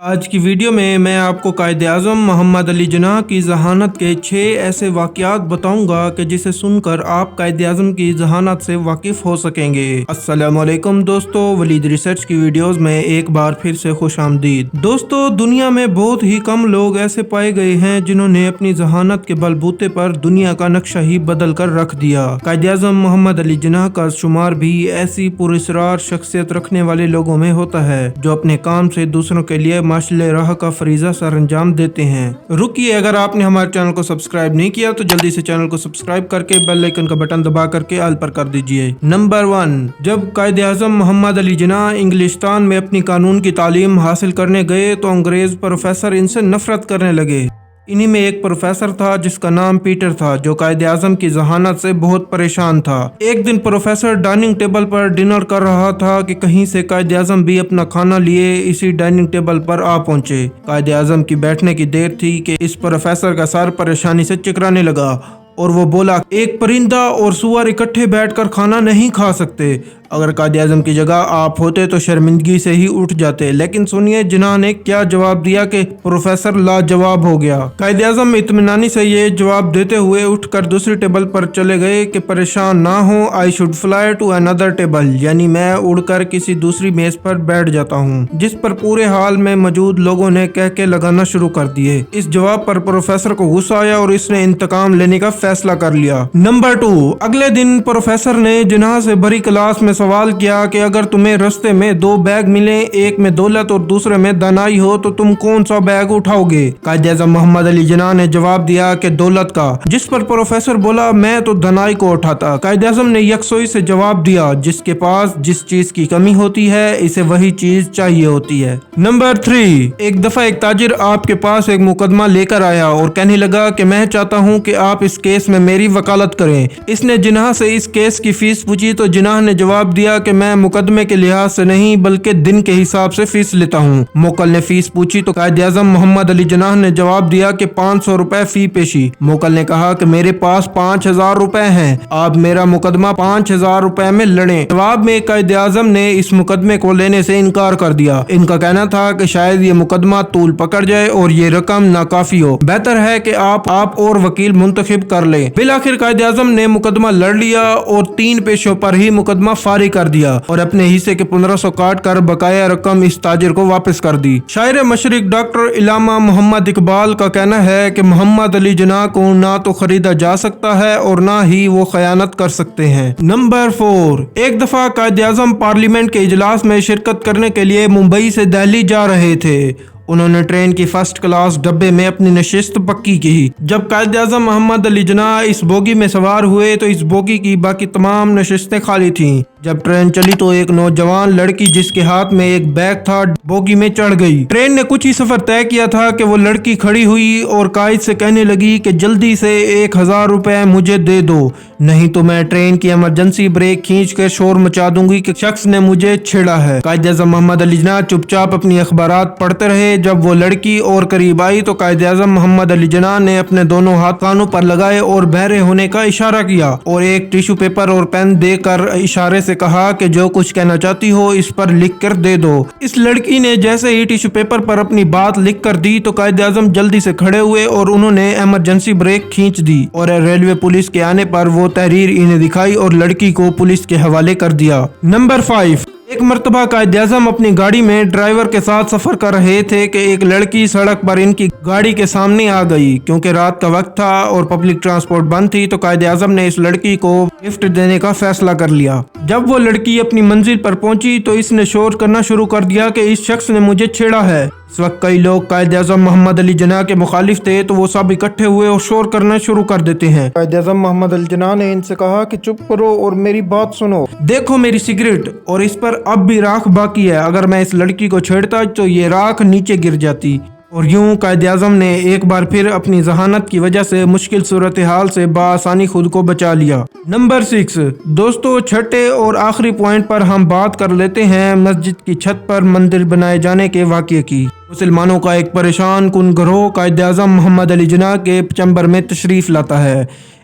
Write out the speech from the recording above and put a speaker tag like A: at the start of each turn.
A: آج کی ویڈیو میں آپ کو قائد اعظم محمد علی جناح کی ذہانت کے 6 ایسے واقعات بتاؤں گا کہ جسے سن کر آپ قائد اعظم کی ذہانت سے واقف ہو سکیں گے۔ السلام علیکم دوستو، ولید ریسرچ کی ویڈیوز میں ایک بار پھر سے خوش آمدید۔ دوستو، دنیا میں بہت ہی کم لوگ ایسے پائے گئے ہیں جنہوں نے اپنی ذہانت کے بلبوتے پر دنیا کا نقشہ ہی بدل کر رکھ دیا۔ قائد اعظم محمد علی جناح کا شمار بھی ایسی پراسرار شخصیت رکھنے والے لوگوں میں ہوتا ہے جو اپنے کام سے دوسروں کے لیے ماشل راہ کا فریضہ سر انجام دیتے ہیں۔ رکیے، اگر آپ نے ہمارے چینل کو سبسکرائب نہیں کیا تو جلدی سے چینل کو سبسکرائب کر کے بیل آئیکن کا بٹن دبا کر کے آل پر کر دیجئے۔ نمبر 1، جب قائد اعظم محمد علی جناح انگلستان میں اپنی قانون کی تعلیم حاصل کرنے گئے تو انگریز پروفیسر ان سے نفرت کرنے لگے۔ انہی میں ایک پروفیسر تھا جس کا نام پیٹر تھا، جو قائد اعظم کی ذہانت سے بہت پریشان تھا۔ ایک دن پروفیسر ڈائننگ ٹیبل پر ڈنر کر رہا تھا کہ کہیں سے قائد اعظم بھی اپنا کھانا لیے اسی ڈائننگ ٹیبل پر آ پہنچے۔ قائد اعظم کی بیٹھنے کی دیر تھی کہ اس پروفیسر کا سر پریشانی سے چکرانے لگا اور وہ بولا، ایک پرندہ اور سور اکٹھے بیٹھ کر کھانا نہیں کھا سکتے۔ اگر قائد اعظم کی جگہ آپ ہوتے تو شرمندگی سے ہی اٹھ جاتے، لیکن سنیے جناح نے کیا جواب دیا کہ پروفیسر لاجواب ہو گیا۔ قائد اعظم اطمینانی سے یہ جواب دیتے ہوئے اٹھ کر دوسری ٹیبل پر چلے گئے کہ پریشان نہ ہو، I should fly to another table، یعنی میں اڑ کر کسی دوسری میز پر بیٹھ جاتا ہوں، جس پر پورے حال میں موجود لوگوں نے کہہ کے لگانا شروع کر دیے۔ اس جواب پر پروفیسر کو غصہ آیا اور اس نے انتقام لینے کا فیصلہ کر لیا۔ نمبر 2، اگلے دن پروفیسر نے جناح سے بھری کلاس میں سوال کیا کہ اگر تمہیں رستے میں 2 بیگ ملیں، ایک میں دولت اور دوسرے میں دانائی ہو تو تم کون سا بیگ اٹھاؤ گے؟ قائد اعظم محمد علی جناح نے جواب دیا کہ دولت کا، جس پر پروفیسر بولا میں تو دانائی کو اٹھاتا۔ قائد اعظم نے یکسوئی سے جواب دیا، جس کے پاس جس چیز کی کمی ہوتی ہے اسے وہی چیز چاہیے ہوتی ہے۔ نمبر 3، ایک دفعہ ایک تاجر آپ کے پاس ایک مقدمہ لے کر آیا اور کہنے لگا کہ میں چاہتا ہوں کہ آپ اس کیس میں میری وکالت کریں۔ اس نے جناح سے اس کیس کی فیس پوچھی تو جناح نے جواب دیا کہ میں مقدمے کے لحاظ سے نہیں بلکہ دن کے حساب سے فیس لیتا ہوں۔ موکل نے فیس پوچھی تو قائد اعظم محمد علی جناح نے جواب دیا کہ 500 روپے فی پیشی۔ موکل نے کہا کہ میرے پاس 5000 روپے ہیں، آپ میرا مقدمہ 5000 روپے میں لڑیں۔ جواب میں قائد اعظم نے اس مقدمے کو لینے سے انکار کر دیا۔ ان کا کہنا تھا کہ شاید یہ مقدمہ طول پکڑ جائے اور یہ رقم ناکافی ہو، بہتر ہے کہ آپ اور وکیل منتخب کر لیں۔ بالآخر قائد اعظم نے مقدمہ لڑ لیا اور 3 پیشوں پر ہی مقدمہ فارغ کر دیا اور اپنے حصے کے 1500 کاٹ کر بقایا رقم اس تاجر کو واپس کر دی۔ شاعر مشرق ڈاکٹر علامہ محمد اقبال کا کہنا ہے کہ محمد علی جناح کو نہ تو خریدا جا سکتا ہے اور نہ ہی وہ خیانت کر سکتے ہیں۔ نمبر 4، ایک دفعہ قائد اعظم پارلیمنٹ کے اجلاس میں شرکت کرنے کے لیے ممبئی سے دہلی جا رہے تھے۔ انہوں نے ٹرین کی فرسٹ کلاس ڈبے میں اپنی نشست پکی کی۔ جب قائد اعظم محمد علی جناح اس بوگی میں سوار ہوئے تو اس بوگی کی باقی تمام نشستیں خالی تھیں۔ جب ٹرین چلی تو ایک نوجوان لڑکی جس کے ہاتھ میں ایک بیگ تھا بوگی میں چڑھ گئی۔ ٹرین نے کچھ ہی سفر طے کیا تھا کہ وہ لڑکی کھڑی ہوئی اور قائد سے کہنے لگی کہ جلدی سے 1000 روپے مجھے دے دو، نہیں تو میں ٹرین کی ایمرجنسی بریک کھینچ کر شور مچا دوں گی کہ شخص نے مجھے چھیڑا ہے۔ قائد اعظم محمد علی جناح چپ چاپ اپنی اخبارات پڑھتے رہے۔ جب وہ لڑکی اور قریب آئی تو قائد اعظم محمد علی جناح نے اپنے دونوں ہاتھ کانوں پر لگائے اور بہرے ہونے کا اشارہ کیا اور ایک ٹیشو پیپر اور پین دے کر اشارے سے کہا کہ جو کچھ کہنا چاہتی ہو اس پر لکھ کر دے دو۔ اس لڑکی نے جیسے ہی ٹیشو پیپر پر اپنی بات لکھ کر دی تو قائد اعظم جلدی سے کھڑے ہوئے اور انہوں نے ایمرجنسی بریک کھینچ دی اور ریلوے پولیس کے آنے پر وہ تحریر انہیں دکھائی اور لڑکی کو پولیس کے حوالے کر دیا۔ نمبر 5، ایک مرتبہ قائد اعظم اپنی گاڑی میں ڈرائیور کے ساتھ سفر کر رہے تھے کہ ایک لڑکی سڑک پر ان کی گاڑی کے سامنے آ گئی۔ کیونکہ رات کا وقت تھا اور پبلک ٹرانسپورٹ بند تھی تو قائد اعظم نے اس لڑکی کو گفٹ دینے کا فیصلہ کر لیا۔ جب وہ لڑکی اپنی منزل پر پہنچی تو اس نے شور کرنا شروع کر دیا کہ اس شخص نے مجھے چھیڑا ہے۔ اس وقت کئی لوگ قائد اعظم محمد علی جناح کے مخالف تھے تو وہ سب اکٹھے ہوئے اور شور کرنا شروع کر دیتے ہیں۔ قائد اعظم محمد علی جناح نے ان سے کہا کہ چپ کرو اور میری بات سنو، دیکھو میری سگریٹ، اور اس پر اب بھی راکھ باقی ہے، اگر میں اس لڑکی کو چھیڑتا تو یہ راکھ نیچے گر جاتی۔ اور یوں قائد اعظم نے ایک بار پھر اپنی ذہانت کی وجہ سے مشکل صورتحال سے بآسانی خود کو بچا لیا۔ نمبر 6، دوستو چھٹے اور آخری پوائنٹ پر ہم بات کر لیتے ہیں مسجد کی چھت پر مندر بنائے جانے کے واقعے کی۔ مسلمانوں کا ایک پریشان کن گروہ قائد اعظم محمد علی جناح کے چیمبر میں تشریف لاتا ہے۔